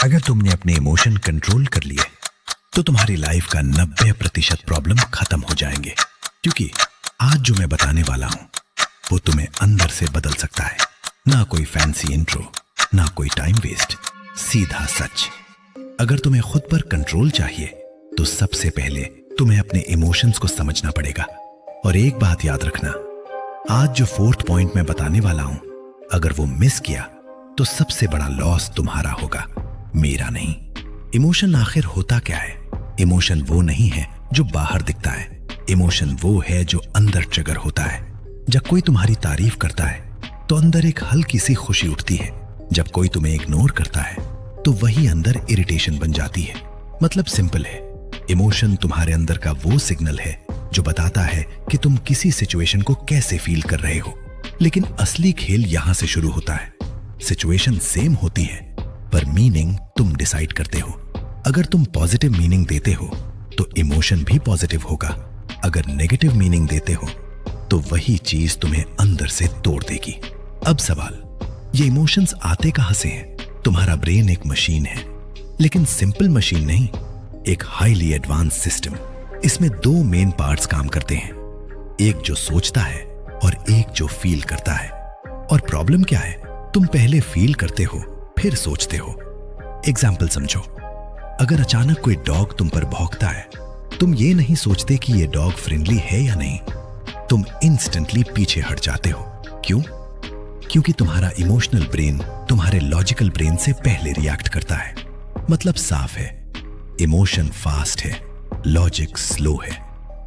अगर तुमने अपने इमोशन कंट्रोल कर लिए तो तुम्हारी लाइफ का 90% प्रॉब्लम खत्म हो जाएंगे, क्योंकि आज जो मैं बताने वाला हूं वो तुम्हें अंदर से बदल सकता है। ना कोई फैंसी इंट्रो, ना कोई टाइम वेस्ट, सीधा सच। अगर तुम्हें खुद पर कंट्रोल चाहिए तो सबसे पहले तुम्हें अपने इमोशंस को समझना पड़ेगा। और एक बात याद रखना, आज जो 4th पॉइंट मैं बताने वाला हूं, अगर वो मिस किया तो सबसे बड़ा लॉस तुम्हारा होगा, मेरा नहीं। इमोशन आखिर होता क्या है? इमोशन वो नहीं है जो बाहर दिखता है। इमोशन वो है जो अंदर ट्रिगर होता है। जब कोई तुम्हारी तारीफ करता है तो अंदर एक हल्की सी खुशी उठती है। जब कोई तुम्हें इग्नोर करता है तो वही अंदर इरिटेशन बन जाती है। मतलब सिंपल है, इमोशन तुम्हारे अंदर का वो सिग्नल है जो बताता है कि तुम किसी सिचुएशन को कैसे फील कर रहे हो। लेकिन असली खेल यहां से शुरू होता है। सिचुएशन सेम होती है पर मीनिंग तुम डिसाइड करते हो। अगर तुम पॉजिटिव मीनिंग देते हो तो इमोशन भी पॉजिटिव होगा। अगर नेगेटिव मीनिंग देते हो तो वही चीज तुम्हें अंदर से तोड़ देगी। अब सवाल, ये इमोशंस आते कहां से हैं? तुम्हारा ब्रेन एक मशीन है, लेकिन सिंपल मशीन नहीं, एक हाईली एडवांस सिस्टम। इसमें 2 मेन पार्ट्स काम करते हैं, एक जो सोचता है और एक जो फील करता है। और प्रॉब्लम क्या है? तुम पहले फील करते हो फिर सोचते हो। एग्जाम्पल समझो, अगर अचानक कोई डॉग तुम पर भौंकता है, तुम ये नहीं सोचते कि ये डॉग फ्रेंडली है या नहीं, तुम इंस्टेंटली पीछे हट जाते हो। क्यों? क्योंकि तुम्हारा इमोशनल ब्रेन तुम्हारे लॉजिकल ब्रेन से पहले रिएक्ट करता है। मतलब साफ है, इमोशन फास्ट है, लॉजिक स्लो है।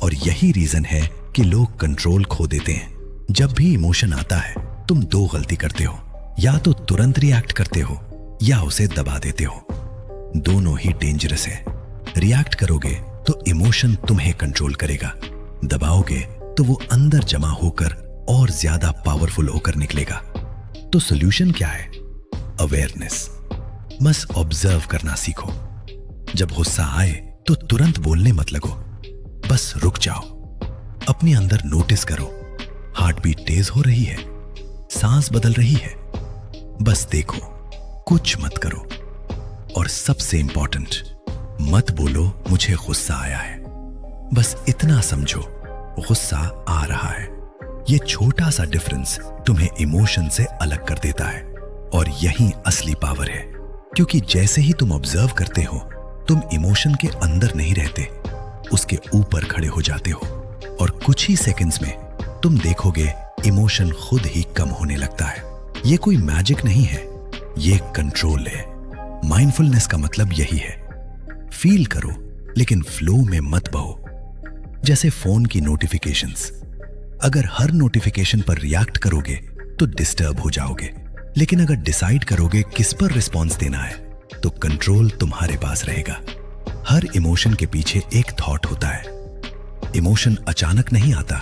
और यही रीजन है कि लोग कंट्रोल खो देते हैं। जब भी इमोशन आता है तुम 2 गलती करते हो, या तो तुरंत रिएक्ट करते हो या उसे दबा देते हो। दोनों ही डेंजरस है। रिएक्ट करोगे तो इमोशन तुम्हें कंट्रोल करेगा, दबाओगे तो वो अंदर जमा होकर और ज्यादा पावरफुल होकर निकलेगा। तो सॉल्यूशन क्या है? अवेयरनेस। बस ऑब्जर्व करना सीखो। जब गुस्सा आए तो तुरंत बोलने मत लगो, बस रुक जाओ, अपने अंदर नोटिस करो। हार्ट बीट तेज हो रही है, सांस बदल रही है, बस देखो, कुछ मत करो। और सबसे इंपॉर्टेंट, मत बोलो मुझे गुस्सा आया है, बस इतना समझो गुस्सा आ रहा है। ये छोटा सा डिफरेंस तुम्हें इमोशन से अलग कर देता है। और यही असली पावर है, क्योंकि जैसे ही तुम ऑब्जर्व करते हो, तुम इमोशन के अंदर नहीं रहते, उसके ऊपर खड़े हो जाते हो। और कुछ ही सेकंड्स में तुम देखोगे इमोशन खुद ही कम होने लगता है। ये कोई मैजिक नहीं है, ये कंट्रोल है। माइंडफुलनेस का मतलब यही है, फील करो लेकिन फ्लो में मत बहो। जैसे फोन की नोटिफिकेशंस, अगर हर नोटिफिकेशन पर रिएक्ट करोगे तो डिस्टर्ब हो जाओगे, लेकिन अगर डिसाइड करोगे किस पर रिस्पॉन्स देना है तो कंट्रोल तुम्हारे पास रहेगा। हर इमोशन के पीछे एक थॉट होता है। इमोशन अचानक नहीं आता,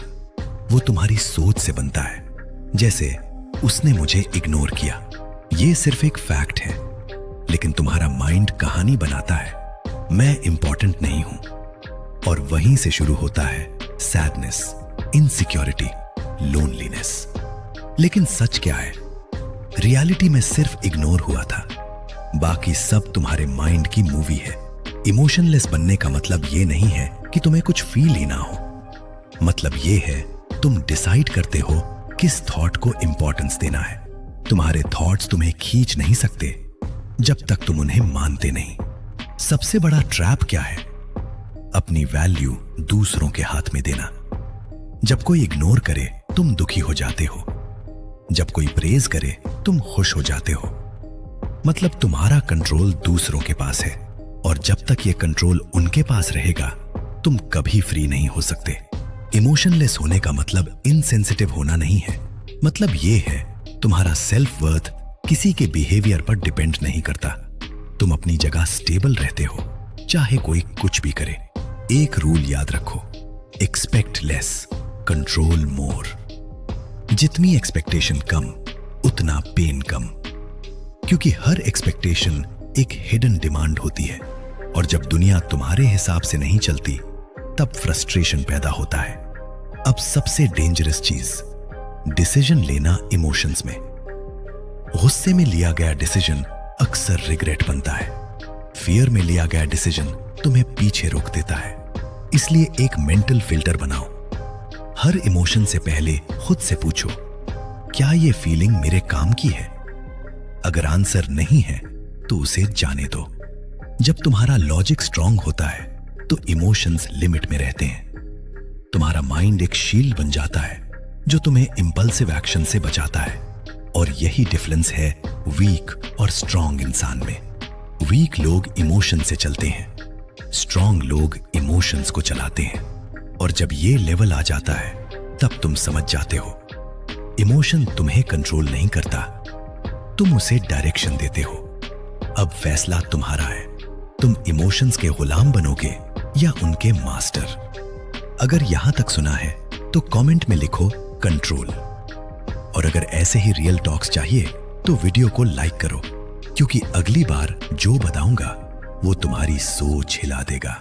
वो तुम्हारी सोच से बनता है। जैसे उसने मुझे इग्नोर किया, ये सिर्फ एक फैक्ट है, लेकिन तुम्हारा माइंड कहानी बनाता है, मैं इंपॉर्टेंट नहीं हूं। और वहीं से शुरू होता है सैडनेस, इनसिक्योरिटी, लोनलीनेस। लेकिन सच क्या है? रियलिटी में सिर्फ इग्नोर हुआ था, बाकी सब तुम्हारे माइंड की मूवी है। इमोशनलेस बनने का मतलब ये नहीं है कि तुम्हें कुछ फील ही ना हो। मतलब ये है तुम डिसाइड करते हो किस थॉट को इंपॉर्टेंस देना है। तुम्हारे थॉट्स तुम्हें खींच नहीं सकते जब तक तुम उन्हें मानते नहीं। सबसे बड़ा ट्रैप क्या है? अपनी वैल्यू दूसरों के हाथ में देना। जब कोई इग्नोर करे तुम दुखी हो जाते हो, जब कोई प्रेज करे तुम खुश हो जाते हो। मतलब तुम्हारा कंट्रोल दूसरों के पास है, और जब तक ये कंट्रोल उनके पास रहेगा तुम कभी फ्री नहीं हो सकते। इमोशनलेस होने का मतलब इनसेंसिटिव होना नहीं है। मतलब ये है तुम्हारा सेल्फ वर्थ किसी के बिहेवियर पर डिपेंड नहीं करता। तुम अपनी जगह स्टेबल रहते हो, चाहे कोई कुछ भी करे। एक रूल याद रखो, एक्सपेक्ट लेस, कंट्रोल मोर। जितनी एक्सपेक्टेशन कम, उतना पेन कम। क्योंकि हर एक्सपेक्टेशन एक हिडन डिमांड होती है, और जब दुनिया तुम्हारे हिसाब से नहीं चलती तब फ्रस्ट्रेशन पैदा होता है। अब सबसे डेंजरस चीज, डिसीजन लेना इमोशंस में। गुस्से में लिया गया डिसीजन अक्सर रिग्रेट बनता है, फियर में लिया गया डिसीजन तुम्हें पीछे रोक देता है। इसलिए एक मेंटल फिल्टर बनाओ। हर इमोशन से पहले खुद से पूछो, क्या ये फीलिंग मेरे काम की है? अगर आंसर नहीं है तो उसे जाने दो। जब तुम्हारा लॉजिक स्ट्रांग होता है तो इमोशंस लिमिट में रहते हैं। तुम्हारा माइंड एक शील्ड बन जाता है जो तुम्हें इंपल्सिव एक्शन से बचाता है। और यही डिफरेंस है वीक और स्ट्रांग इंसान में। वीक लोग इमोशन से चलते हैं, स्ट्रांग लोग इमोशंस को चलाते हैं। और जब ये लेवल आ जाता है तब तुम समझ जाते हो इमोशन तुम्हें कंट्रोल नहीं करता, तुम उसे डायरेक्शन देते हो। अब फैसला तुम्हारा है, तुम इमोशंस के गुलाम बनोगे या उनके मास्टर। अगर यहां तक सुना है तो कमेंट में लिखो कंट्रोल। और अगर ऐसे ही रियल टॉक्स चाहिए तो वीडियो को लाइक करो, क्योंकि अगली बार जो बताऊंगा वो तुम्हारी सोच हिला देगा।